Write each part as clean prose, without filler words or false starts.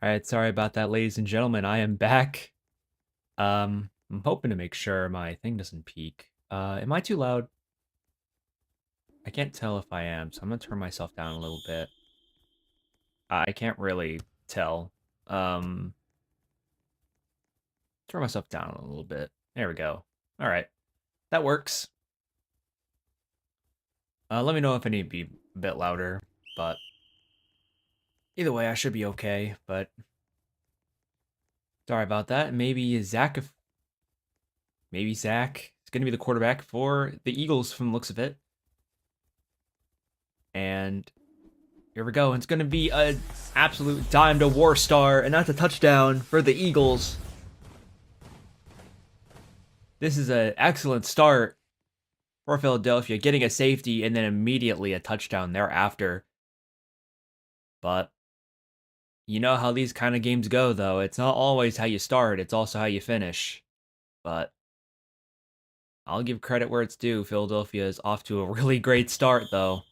Alright, sorry about that, ladies and gentlemen. I am back. I'm hoping to make sure my thing doesn't peak. Am I too loud? I can't tell if I am, so I'm gonna turn myself down a little bit. I can't really tell. Um, Turn myself down a little bit. There we go. Alright, that works. Let me know if I need to be a bit louder, but either way, I should be okay, but sorry about that. Maybe Zach is gonna be the quarterback for the Eagles from the looks of it. And here we go. It's going to be an absolute dime to war star, and that's a touchdown for the Eagles. This is an excellent start for Philadelphia, getting a safety and then immediately a touchdown thereafter. But you know how these kind of games go, though. It's not always how you start, it's also how you finish. But I'll give credit where it's due. Philadelphia is off to a really great start, though.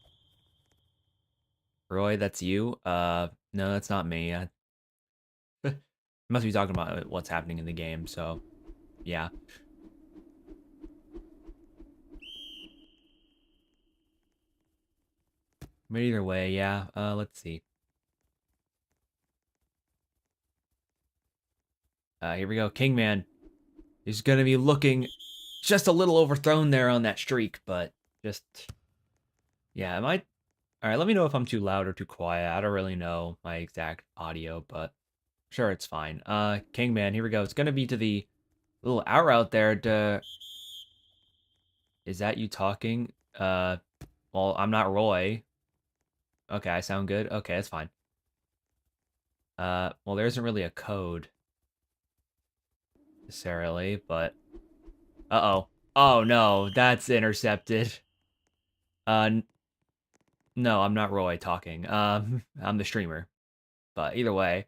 Roy, that's you? No, that's not me. I must be talking about what's happening in the game, so yeah. But either way, yeah. Let's see. Here we go. Kingman is going to be looking just a little overthrown there on that streak, but just, yeah, am I? All right, let me know if I'm too loud or too quiet. I don't really know my exact audio, but sure, it's fine. Kingman, here we go. It's going to be to the little out route there to, is that you talking? Well, I'm not Roy. Okay, I sound good. Okay, that's fine. Well, there isn't really a code necessarily, but uh-oh. Oh no, that's intercepted. Uh, no, I'm not Roy talking. I'm the streamer. But either way,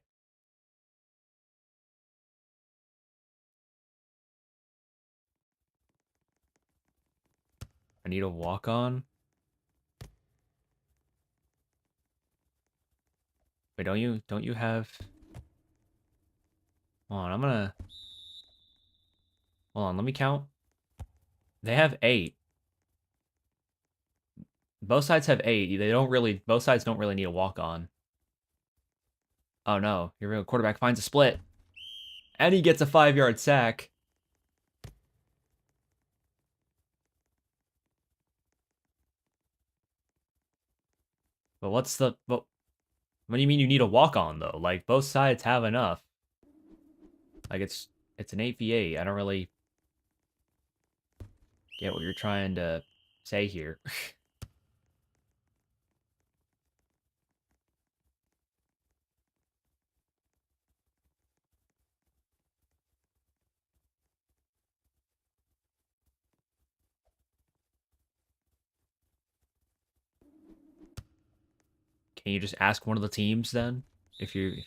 I need a walk on. Wait, don't you have? Hold on, hold on. Let me count. They have 8. Both sides have 8. Both sides don't really need a walk on. Oh no, here we go. Quarterback finds a split, and he gets a 5-yard sack. But what do you mean you need a walk on though? Like both sides have enough. Like it's an 8v8. I don't really get what you're trying to say here. Can you just ask one of the teams then? If you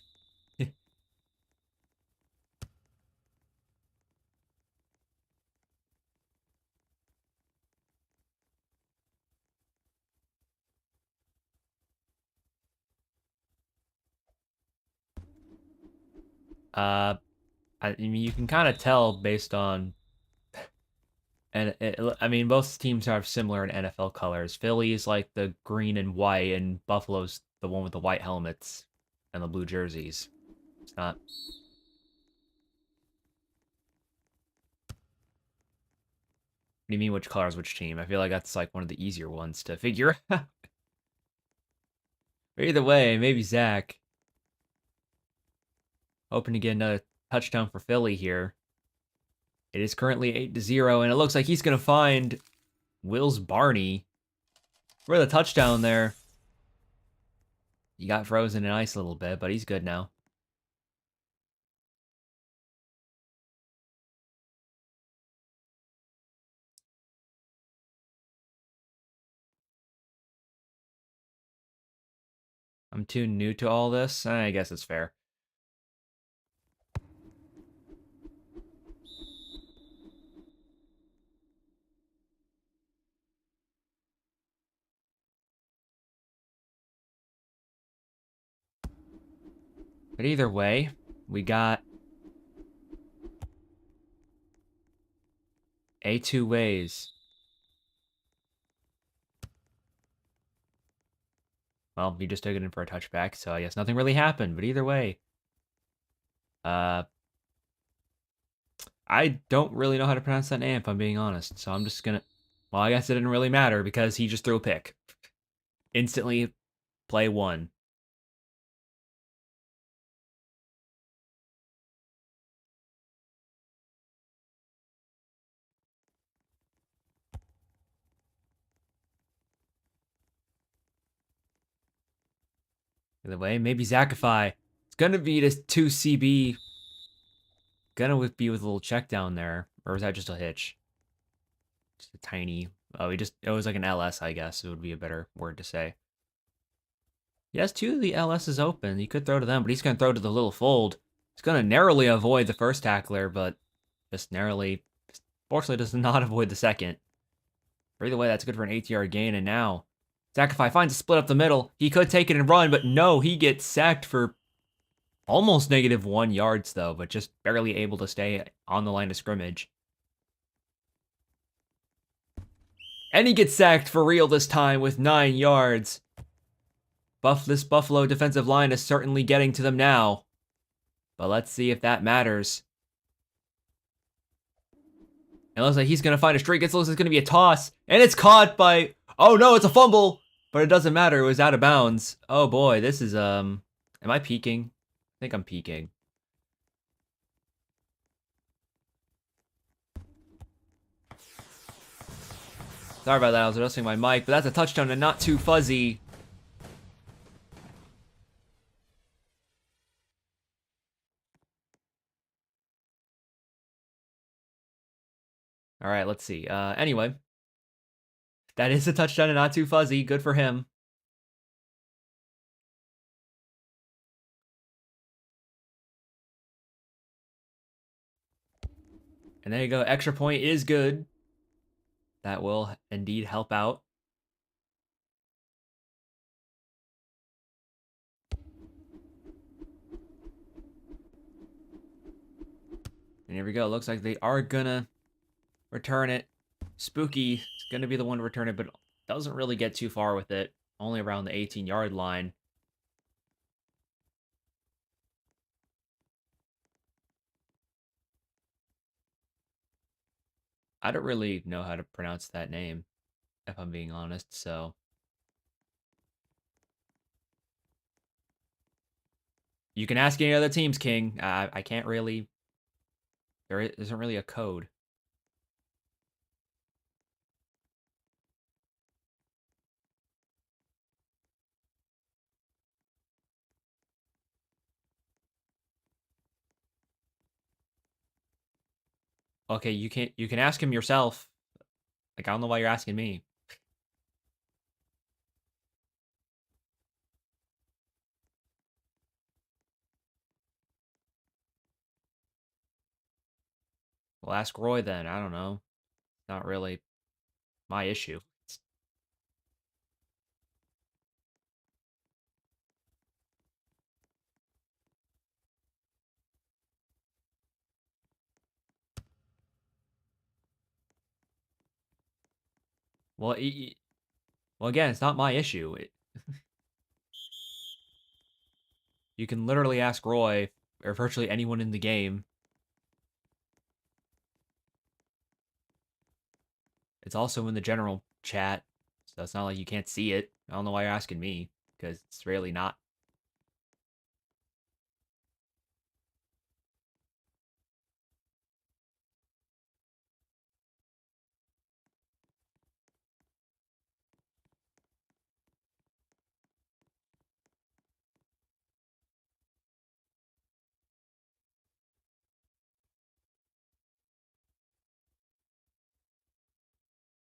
uh I mean you can kind of tell based on I mean both teams have similar in NFL colors. Philly's like the green and white and Buffalo's the one with the white helmets and the blue jerseys. It's not. What do you mean which color is which team? I feel like that's like one of the easier ones to figure out. But either way, maybe Zach hoping to get another touchdown for Philly here. It is currently 8-0, and it looks like he's gonna find Wills Barney for the touchdown there. He got frozen in ice a little bit, but he's good now. I'm too new to all this. I guess it's fair. But either way, we got a two ways. Well, he just took it in for a touchback, so I guess nothing really happened. But either way, uh, I don't really know how to pronounce that name if I'm being honest. So I'm just gonna. Well, I guess it didn't really matter because he just threw a pick. Instantly, play one. Either way, maybe Zakify. It's gonna be this 2CB. Gonna be with a little check down there. Or is that just a hitch? Just a tiny. Oh, it was like an LS, I guess. It would be a better word to say. Yes, two of the LS is open. He could throw to them, but he's gonna throw to the little fold. He's gonna narrowly avoid the first tackler, but just narrowly. Fortunately, does not avoid the second. But either way, that's good for an 8-yard gain. And now, Zakify finds a split up the middle. He could take it and run, but no, he gets sacked for almost -1 yards, though, but just barely able to stay on the line of scrimmage. And he gets sacked for real this time with 9 yards. This Buffalo defensive line is certainly getting to them now. But let's see if that matters. It looks like he's going to find a streak. It looks like it's going to be a toss. And it's caught by... Oh no, it's a fumble! But it doesn't matter. It was out of bounds. Oh boy, this is... Am I peeking? I think I'm peeking. Sorry about that. I was adjusting my mic. But that's a touchdown and not too fuzzy. All right, let's see. Anyway, that is a touchdown and not too fuzzy. Good for him. And there you go. Extra point is good. That will indeed help out. And here we go. Looks like they are gonna return it. Spooky is gonna be the one to return it, but doesn't really get too far with it. Only around the 18-yard line. I don't really know how to pronounce that name, if I'm being honest, so... You can ask any other teams, King. I can't really... There isn't really a code. Okay, you can ask him yourself. Like, I don't know why you're asking me. Well, ask Roy then. I don't know. Not really my issue. Well, well, again, it's not my issue. You can literally ask Roy or virtually anyone in the game. It's also in the general chat, so it's not like you can't see it. I don't know why you're asking me, because it's really not.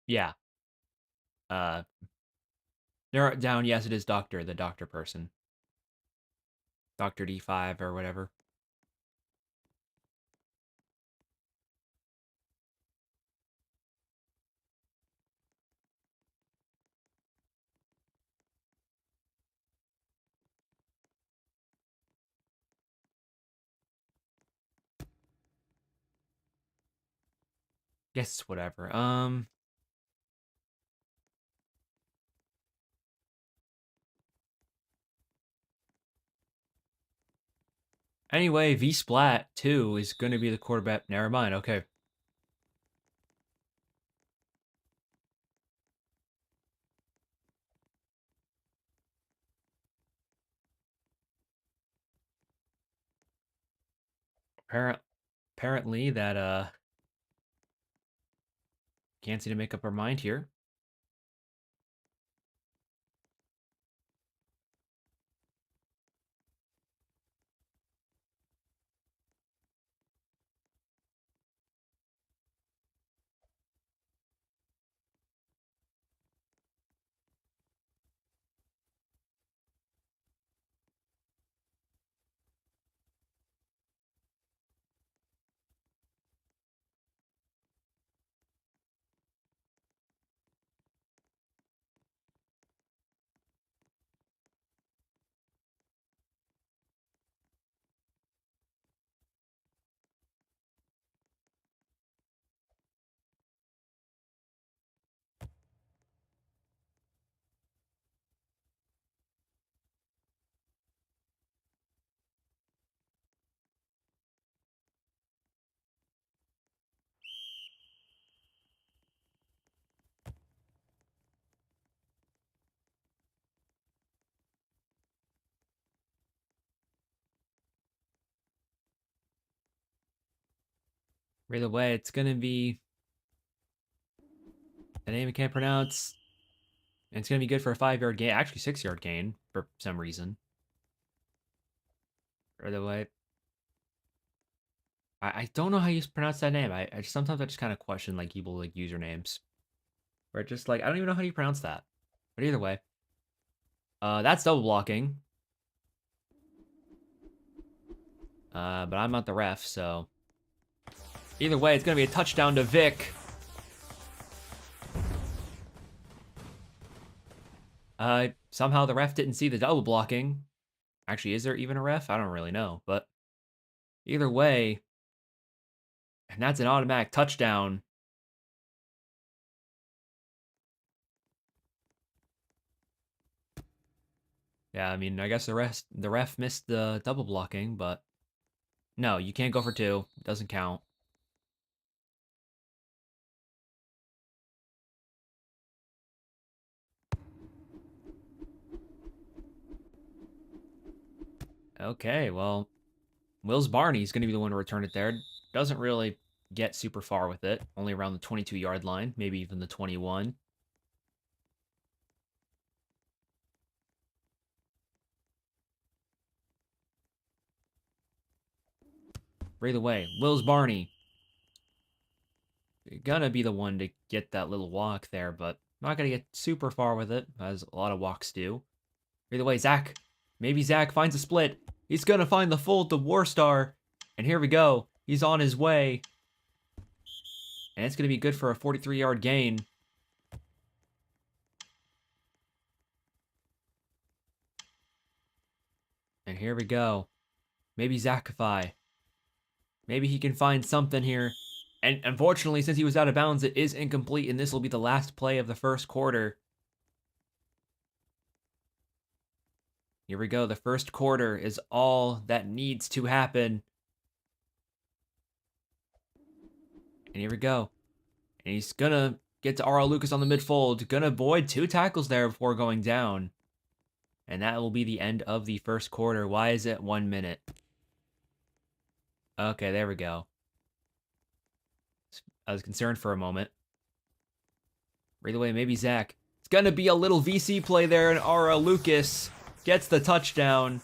Yeah. Uh, narrow it down. Yes, it is Doctor, the doctor person. Dr. D5 or whatever. Guess it's whatever. Anyway, V Splat 2 is going to be the quarterback. Never mind. Okay. Apparently that can't seem to make up her mind here. Either way, it's going to be a name I can't pronounce. And it's going to be good for a 5-yard gain. Actually, 6-yard gain for some reason. Either way, I don't know how you pronounce that name. I sometimes I just kind of question like people like usernames. Where it's just like, I don't even know how you pronounce that. But either way. That's double blocking. But I'm not the ref, so. Either way, it's going to be a touchdown to Vic. Somehow the ref didn't see the double blocking. Actually, is there even a ref? I don't really know. But either way, and that's an automatic touchdown. Yeah, I mean, I guess the ref missed the double blocking, but no, you can't go for 2. It doesn't count. Okay, well, Wills Barney's going to be the one to return it there. Doesn't really get super far with it. Only around the 22-yard line, maybe even the 21. Right away, Wills Barney gonna be the one to get that little walk there, but not gonna get super far with it, as a lot of walks do. Either way, Zach. Maybe Zach finds a split. He's gonna find the full to Warstar. And here we go. He's on his way. And it's gonna be good for a 43-yard gain. And here we go. Maybe Zachify. Maybe he can find something here. And unfortunately, since he was out of bounds, it is incomplete, and this will be the last play of the first quarter. Here we go. The first quarter is all that needs to happen. And here we go. And he's gonna get to R.L. Lucas on the midfold. Gonna avoid 2 tackles there before going down. And that will be the end of the first quarter. Why is it 1 minute? Okay, there we go. I was concerned for a moment. Right away, maybe Zach. It's gonna be a little VC play there, and R.L. Lucas gets the touchdown.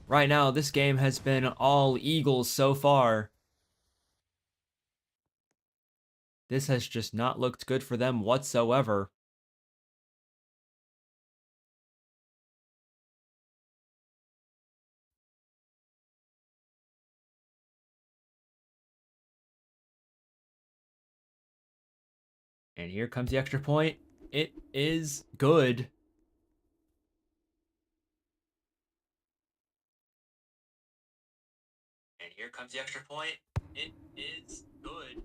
Right now, this game has been all Eagles so far. This has just not looked good for them whatsoever. And here comes the extra point. It is good. And here comes the extra point. It is good.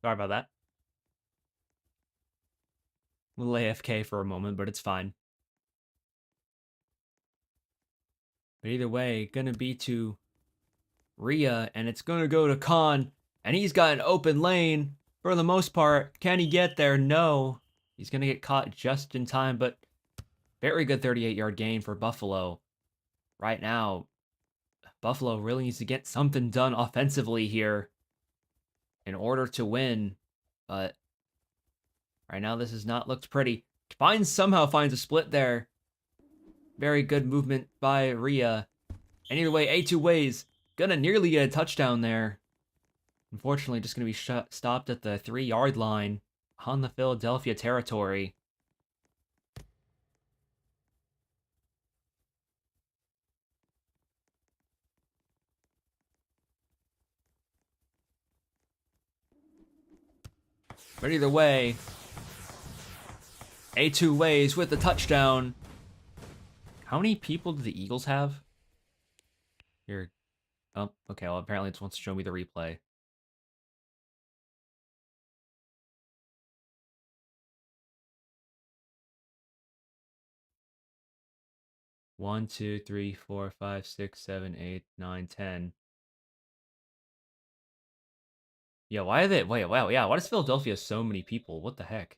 Sorry about that. A little AFK for a moment, but it's fine. But either way, gonna be to Rhea, and it's gonna go to Khan, and he's got an open lane for the most part. Can he get there? No. He's gonna get caught just in time, but very good 38-yard gain for Buffalo. Right now, Buffalo really needs to get something done offensively here in order to win. But right now, this has not looked pretty. Somehow finds a split there. Very good movement by Rhea. And either way, A2 ways. Gonna nearly get a touchdown there. Unfortunately, just gonna be stopped at the 3-yard line on the Philadelphia territory. But either way, A2 ways with the touchdown. How many people do the Eagles have? Here. Oh, okay. Well, apparently it wants to show me the replay. One, two, three, 4, 5, 6, 7, 8, 9, 10. Yeah, why are they? Wait, wow, yeah. Why does Philadelphia have so many people? What the heck?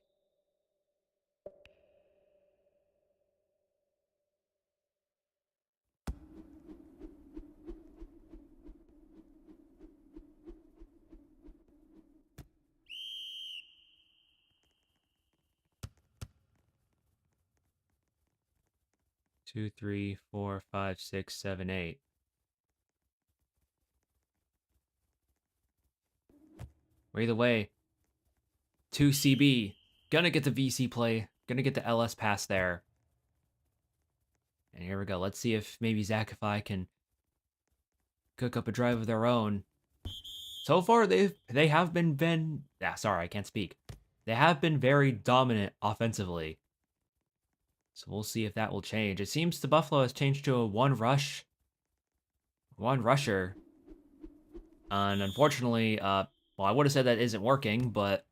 Two, three, 4, 5, 6, 7, 8. Well, either way, 2 CB. Gonna get the VC play. Gonna get the LS pass there. And here we go. Let's see if maybe Zakify can cook up a drive of their own. So far, they have been sorry, I can't speak. They have been very dominant offensively. So we'll see if that will change. It seems the Buffalo has changed to a one rusher. And unfortunately, well, I would have said that isn't working, but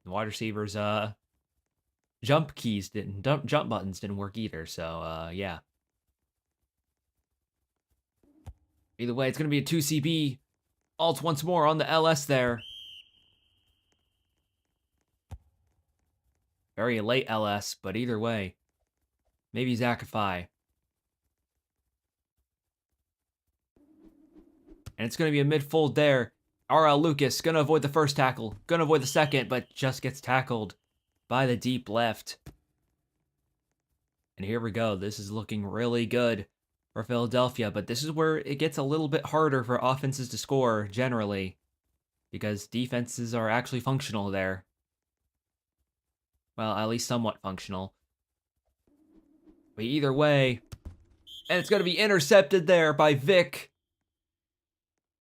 the wide receivers jump buttons didn't work either. So yeah. Either way, it's gonna be a 2 CB. Alt once more on the LS there. Very late LS, but either way, maybe Zakify. And it's going to be a mid-fold there. RL Lucas going to avoid the first tackle. Going to avoid the second, but just gets tackled by the deep left. And here we go. This is looking really good for Philadelphia, but this is where it gets a little bit harder for offenses to score generally, because defenses are actually functional there. Well, at least somewhat functional. But either way, and it's going to be intercepted there by Vic.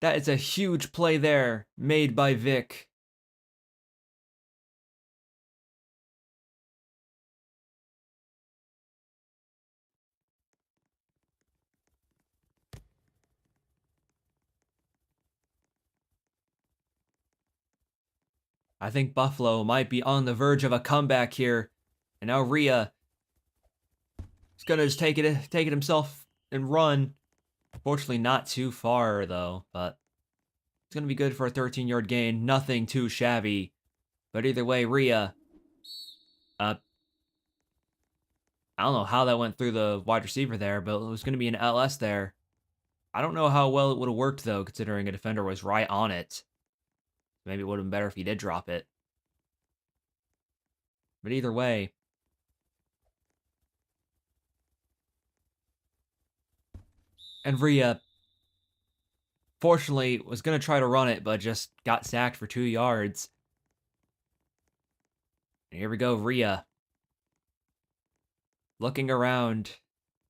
That is a huge play there made by Vic. I think Buffalo might be on the verge of a comeback here. And now Rhea is going to just take it himself and run. Fortunately, not too far, though. But it's going to be good for a 13-yard gain. Nothing too shabby. But either way, Rhea. I don't know how that went through the wide receiver there, but it was going to be an LS there. I don't know how well it would have worked, though, considering a defender was right on it. Maybe it would have been better if he did drop it. But either way. And Rhea, fortunately, was going to try to run it, but just got sacked for 2 yards. And here we go, Rhea. Looking around.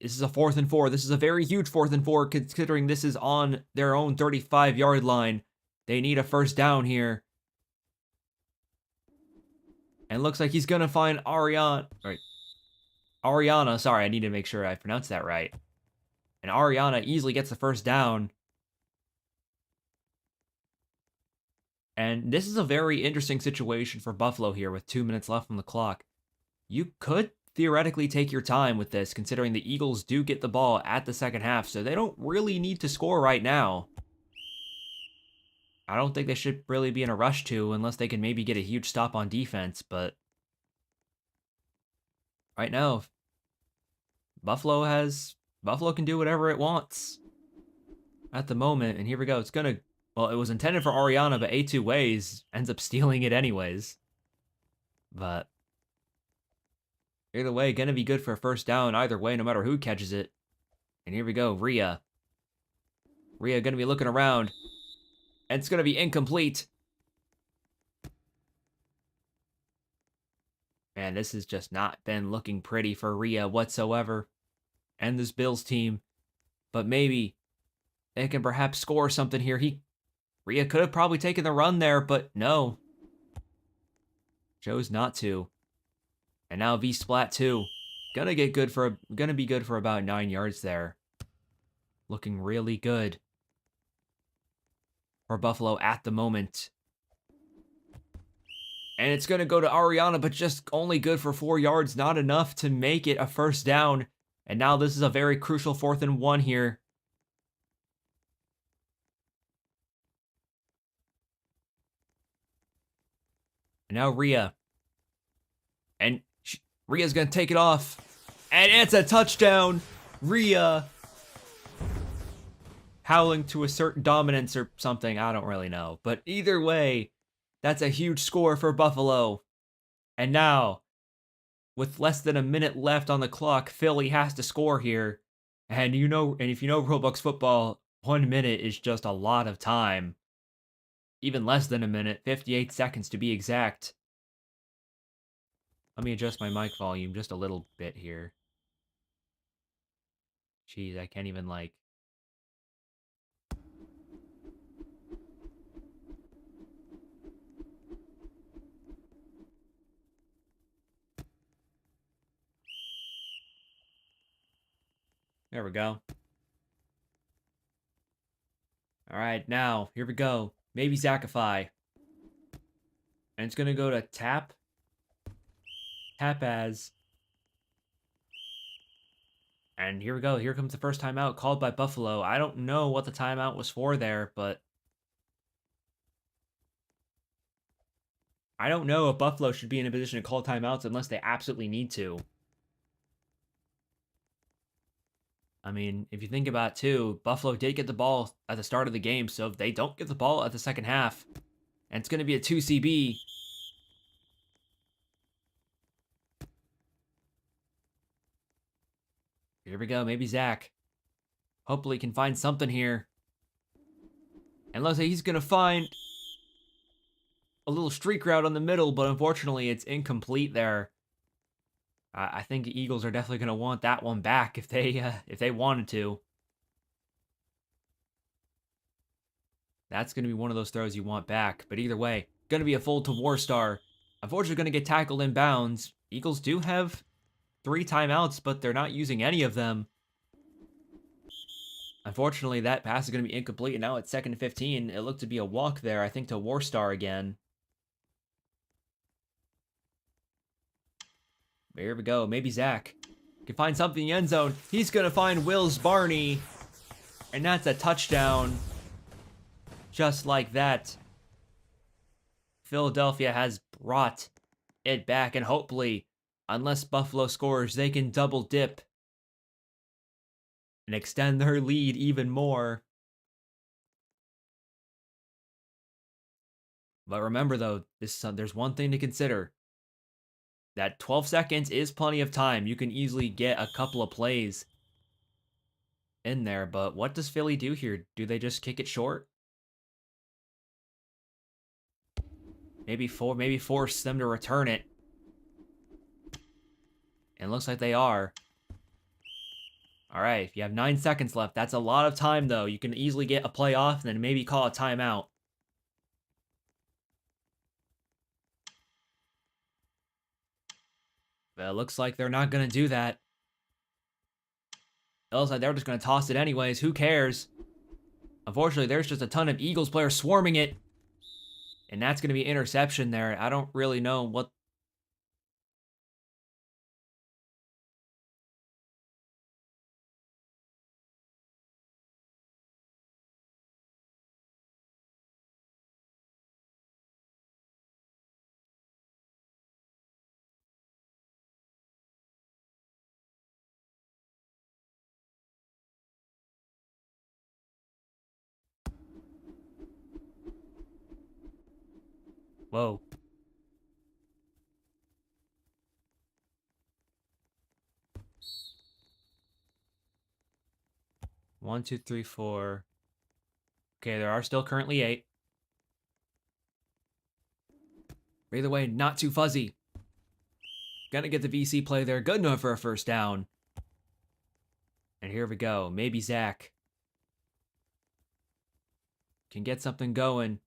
This is a 4th and 4. This is a very huge 4th and 4, considering this is on their own 35-yard line. They need a first down here. And it looks like he's going to find Ariana. Sorry, I need to make sure I pronounce that right. And Ariana easily gets the first down. And this is a very interesting situation for Buffalo here with 2 minutes left on the clock. You could theoretically take your time with this, considering the Eagles do get the ball at the second half, so they don't really need to score right now. I don't think they should really be in a rush to, unless they can maybe get a huge stop on defense, but right now, Buffalo can do whatever it wants at the moment, and here we go. It was intended for Ariana, but A2 Ways ends up stealing it anyways. But either way, gonna be good for a first down either way, no matter who catches it. And here we go, Rhea. Rhea gonna be looking around, and it's gonna be incomplete. Man, this has just not been looking pretty for Rhea whatsoever, and this Bills team. But maybe they can perhaps score something here. Rhea could have probably taken the run there, but no. Chose not to. And now V-Splat 2. Gonna be good for about 9 yards there. Looking really good for Buffalo at the moment. And it's gonna go to Ariana, but just only good for 4 yards, not enough to make it a first down. And now this is a very crucial 4th and 1 here. And now Rhea. And Rhea's going to take it off. And it's a touchdown. Rhea howling to assert dominance or something. I don't really know. But either way, that's a huge score for Buffalo. And now, with less than a minute left on the clock, Philly has to score here. And if you know Roblox football, 1 minute is just a lot of time. Even less than a minute, 58 seconds to be exact. Let me adjust my mic volume just a little bit here. Jeez, I can't even There we go. Alright, now, here we go. Maybe Zackify. And it's gonna go to Tap as. And here we go. Here comes the first timeout called by Buffalo. I don't know what the timeout was for there, but I don't know if Buffalo should be in a position to call timeouts unless they absolutely need to. I mean, if you think about it too, Buffalo did get the ball at the start of the game, so if they don't get the ball at the second half, and it's going to be a 2CB. Here we go, maybe Zach. Hopefully can find something here. And looks like he's going to find a little streak route on the middle, but unfortunately it's incomplete there. I think the Eagles are definitely going to want that one back if they wanted to. That's going to be one of those throws you want back. But either way, going to be a fold to Warstar. Unfortunately, going to get tackled in bounds. Eagles do have 3 timeouts, but they're not using any of them. Unfortunately, that pass is going to be incomplete, and now it's 2nd and 15. It looked to be a walk there, I think, to Warstar again. Here we go. Maybe Zach can find something in the end zone. He's going to find Wills Barney, and that's a touchdown. Just like that. Philadelphia has brought it back, and hopefully, unless Buffalo scores, they can double dip and extend their lead even more. But remember, though, there's one thing to consider. That 12 seconds is plenty of time. You can easily get a couple of plays in there. But what does Philly do here? Do they just kick it short? Maybe force them to return it. And it looks like they are. All right, if you have 9 seconds left, that's a lot of time, though. You can easily get a play off and then maybe call a timeout. But it looks like they're not going to do that. It looks like they're just going to toss it anyways. Who cares? Unfortunately, there's just a ton of Eagles players swarming it. And that's going to be interception there. I don't really know what. Whoa. One, two, three, four. Okay, there are still currently 8. Either way, not too fuzzy. Gonna get the VC play there. Good enough for a first down. And here we go. Maybe Zach can get something going.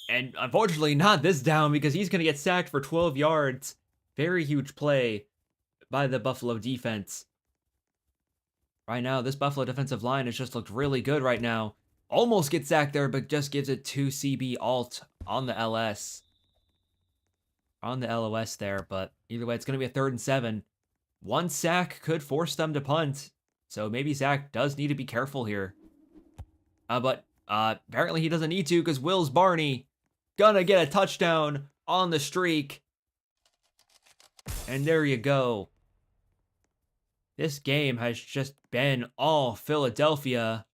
And unfortunately, not this down because he's going to get sacked for 12 yards. Very huge play by the Buffalo defense. Right now, this Buffalo defensive line has just looked really good right now. Almost gets sacked there, but just gives it to CB Alt on the LS. On the LOS there, but either way, it's going to be a 3rd and 7. One sack could force them to punt, so maybe Zach does need to be careful here. But apparently he doesn't need to because Wills Barney gonna get a touchdown on the streak. And there you go. This game has just been all Philadelphia.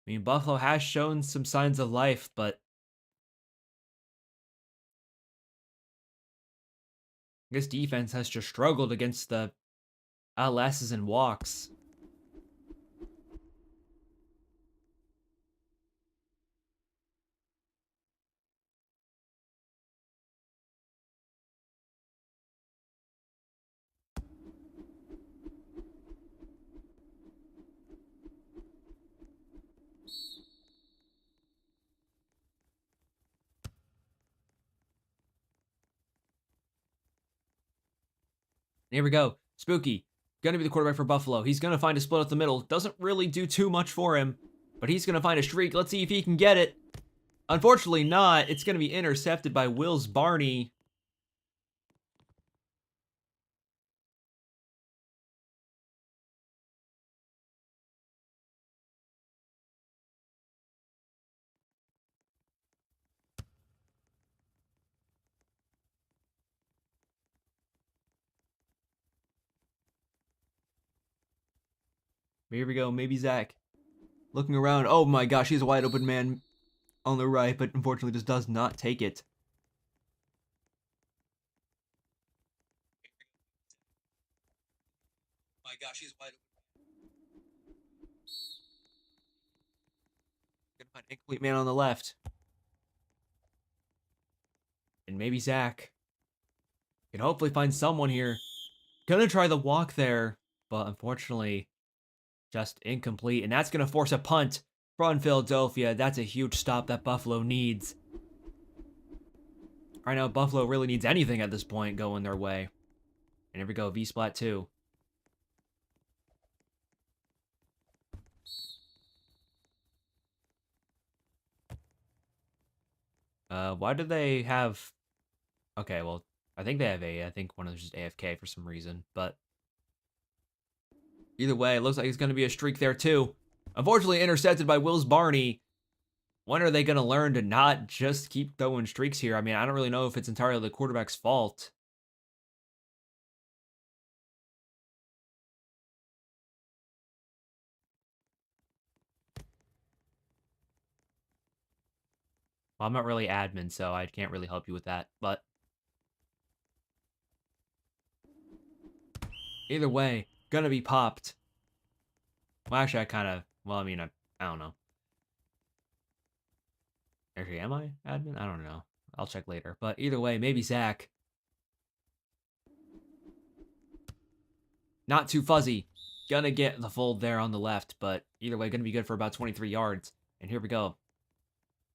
I mean, Buffalo has shown some signs of life, but this defense has just struggled against the LSs and walks. Here we go. Spooky. Gonna be the quarterback for Buffalo. He's gonna find a split up the middle. Doesn't really do too much for him, but he's gonna find a streak. Let's see if he can get it. Unfortunately not. It's gonna be intercepted by Wills Barney. Here we go. Maybe Zach. Looking around. Oh my gosh, he's a wide open man on the right, but unfortunately just does not take it. Oh my gosh, he's wide open. Gonna find incomplete man on the left. And maybe Zach can hopefully find someone here. Gonna try the walk there, but unfortunately just incomplete. And that's gonna force a punt from Philadelphia. That's a huge stop that Buffalo needs. Right now, Buffalo really needs anything at this point going their way. And here we go, V-Splat 2. Why do they have... Okay, well, I think they have A. I think one of them is just AFK for some reason, but... Either way, it looks like it's going to be a streak there, too. Unfortunately, intercepted by Wills Barney. When are they going to learn to not just keep throwing streaks here? I mean, I don't really know if it's entirely the quarterback's fault. Well, I'm not really admin, so I can't really help you with that, but... Either way, gonna be popped. Well, actually, I kind of... Well, I mean, I don't know. Actually, am I admin? I don't know. I'll check later. But either way, maybe Zach. Not too fuzzy. Gonna get the fold there on the left, but either way, gonna be good for about 23 yards. And here we go.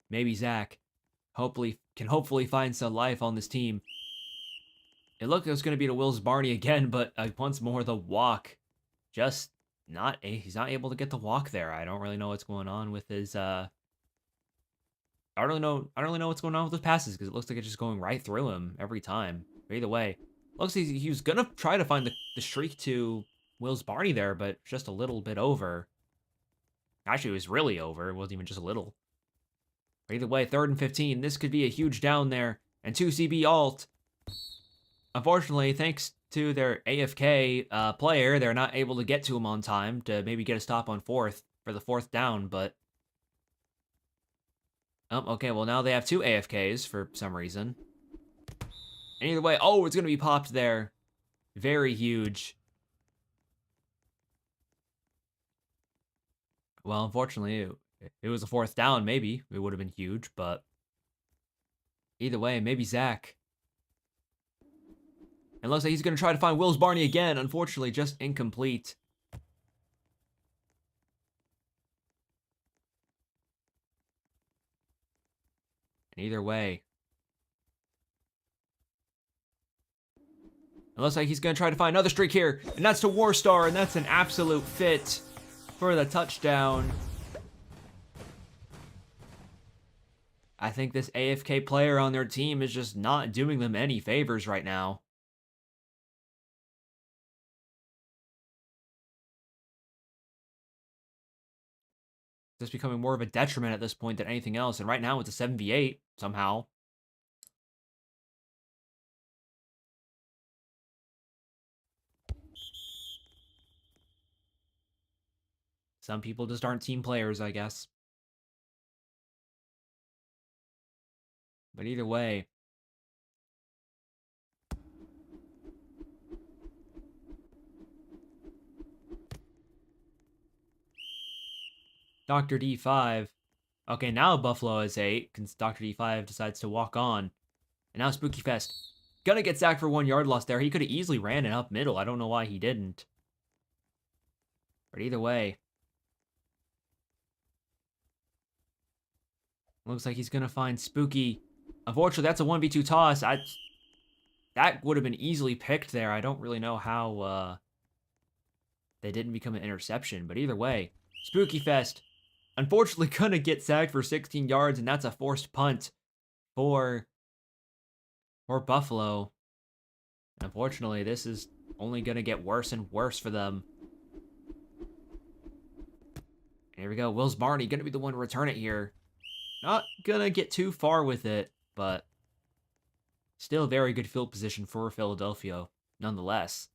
Maybe Zach can hopefully find some life on this team. It looked like it was gonna be to Wills Barney again, but once more the walk just he's not able to get the walk there. I don't really know what's going on with his I don't really know what's going on with his passes because it looks like it's just going right through him every time. But either way, looks like he was gonna try to find the streak to Will's Barney there, but just a little bit over. Actually, it was really over. It wasn't even just a little. But either way, 3rd and 15. This could be a huge down there. And 2CB alt. Unfortunately, thanks to their AFK player, they're not able to get to him on time to maybe get a stop on 4th for the 4th down, but okay, well now they have 2 AFKs for some reason. And either way, oh, it's going to be popped there. Very huge. Well, unfortunately, it was a 4th down, maybe. It would have been huge, but either way, maybe Zach. And looks like he's going to try to find Will's Barney again. Unfortunately, just incomplete. And either way, it looks like he's going to try to find another streak here. And that's to Warstar, and that's an absolute fit for the touchdown. I think this AFK player on their team is just not doing them any favors right now. Just becoming more of a detriment at this point than anything else. And right now it's a 7v8 somehow. Some people just aren't team players, I guess. But either way, Dr. D5. Okay, now Buffalo is 8, because Dr. D5 decides to walk on. And now Spooky Fest. Gonna get sacked for 1 yard loss there. He could have easily ran it up middle. I don't know why he didn't. But either way, looks like he's gonna find Spooky. Unfortunately, that's a 1v2 toss. That would have been easily picked there. I don't really know how they didn't become an interception. But either way, Spooky Fest, unfortunately, gonna get sacked for 16 yards, and that's a forced punt for Buffalo. Unfortunately, this is only gonna get worse and worse for them. And here we go. Will's Barney gonna be the one to return it here. Not gonna get too far with it, but still very good field position for Philadelphia, nonetheless.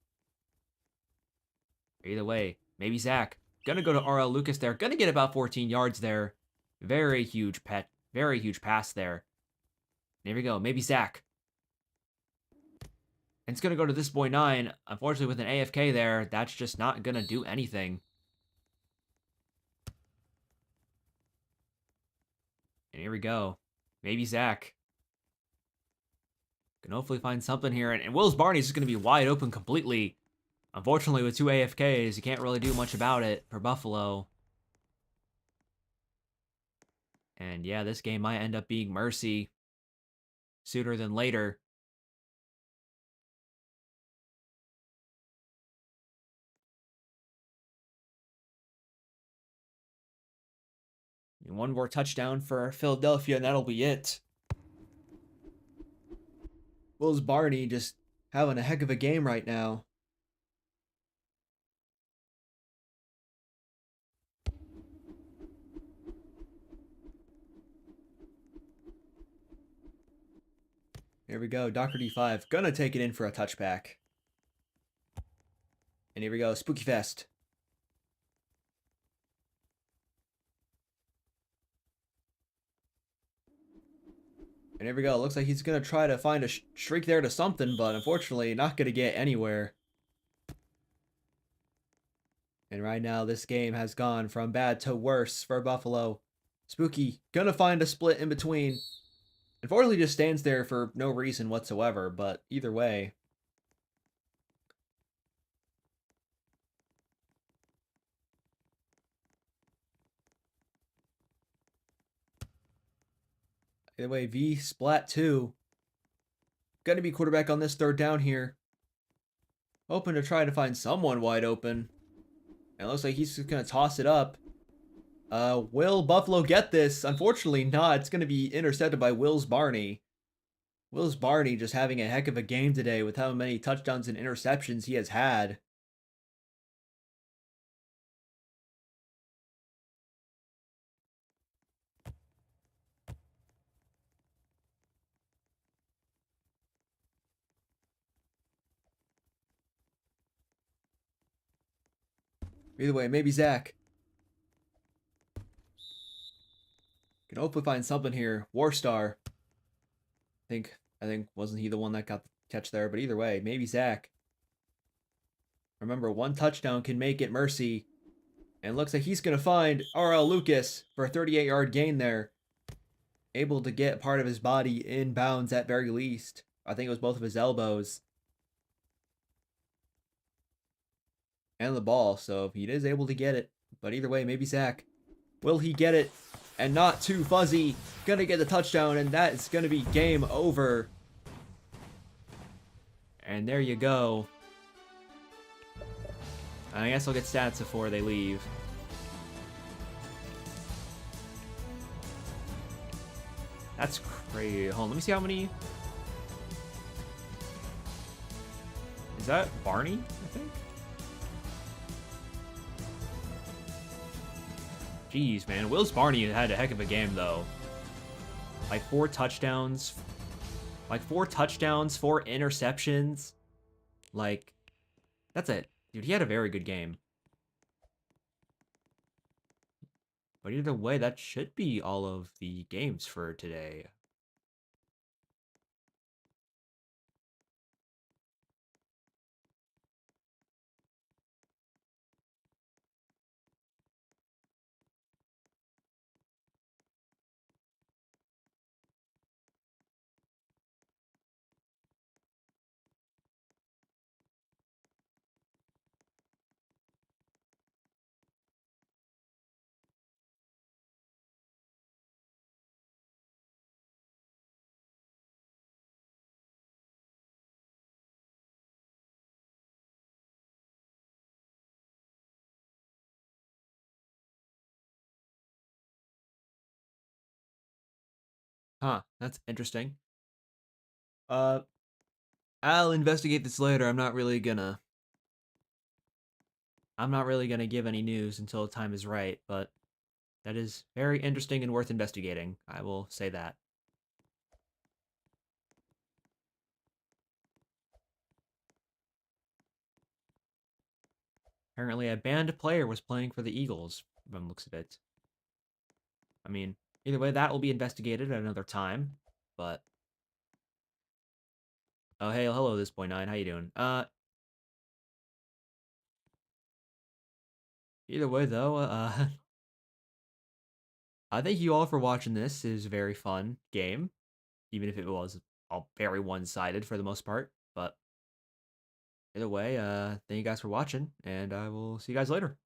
Either way, maybe Zach. Gonna go to RL Lucas there. Gonna get about 14 yards there. Very huge pass there. And here we go. Maybe Zach. And it's gonna go to this boy 9. Unfortunately, with an AFK there, that's just not gonna do anything. And here we go. Maybe Zach. Can hopefully find something here. And Will's Barney's just gonna be wide open completely. Unfortunately, with 2 AFKs, you can't really do much about it for Buffalo. And yeah, this game might end up being mercy sooner than later. One more touchdown for Philadelphia, and that'll be it. Will's Barney just having a heck of a game right now. Here we go. Dr. D5 gonna take it in for a touchback. And here we go. Spooky Fest. And here we go. Looks like he's going to try to find a streak there to something, but unfortunately not going to get anywhere. And right now, this game has gone from bad to worse for Buffalo. Spooky going to find a split in between. Unfortunately, just stands there for no reason whatsoever, but either way. Either way, V splat 2. Going to be quarterback on this 3rd down here. Hoping to try to find someone wide open. And it looks like he's just gonna toss it up. Will Buffalo get this? Unfortunately not. It's gonna be intercepted by Wills Barney. Wills Barney just having a heck of a game today with how many touchdowns and interceptions he has had. Either way, maybe Zach can hopefully find something here. Warstar. I think wasn't he the one that got the catch there? But either way, maybe Zach. Remember, one touchdown can make it mercy. And looks like he's gonna find R.L. Lucas for a 38-yard gain there. Able to get part of his body in bounds at very least. I think it was both of his elbows. And the ball, so he is able to get it. But either way, maybe Zach. Will he get it? And not too fuzzy. Gonna get the touchdown, and that is gonna be game over. And there you go. I guess I'll get stats before they leave. That's crazy. Hold on, let me see how many. Is that Barney, I think? Jeez, man. Wills Barney had a heck of a game, though. Like 4 touchdowns. 4 interceptions. Like, that's it. Dude, he had a very good game. But either way, that should be all of the games for today. Huh, that's interesting. Uh, I'll investigate this later. I'm not really gonna give any news until the time is right, but that is very interesting and worth investigating. I will say that. Apparently, a banned player was playing for the Eagles, from looks of it. I mean, either way, that will be investigated at another time. But oh, hey, hello, this boy 9. How you doing? Either way, though, I thank you all for watching this. It was a very fun game, even if it was all very one-sided for the most part. But either way, thank you guys for watching, and I will see you guys later.